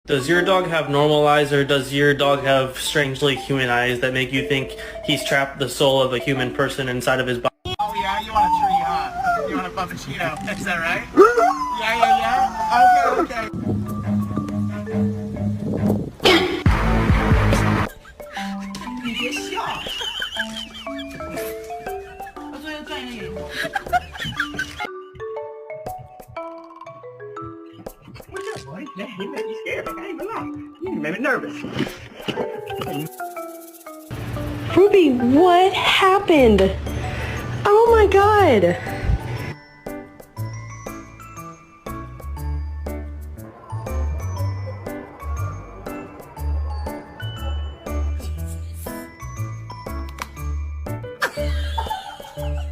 Does your dog have normal eyes, or does your dog have strangely human eyes that make you think he's trapped the soul of a human person inside of his body? Oh yeah, you want a tree, huh? You want a buffaccino, is that right? Yeah. Okay.你别笑，我昨天转一个眼睛。What's up, boy? Yeah, you made me scared. Like, I ain't gonna lie. You made me nervous. Ruby, what happened? Oh my god!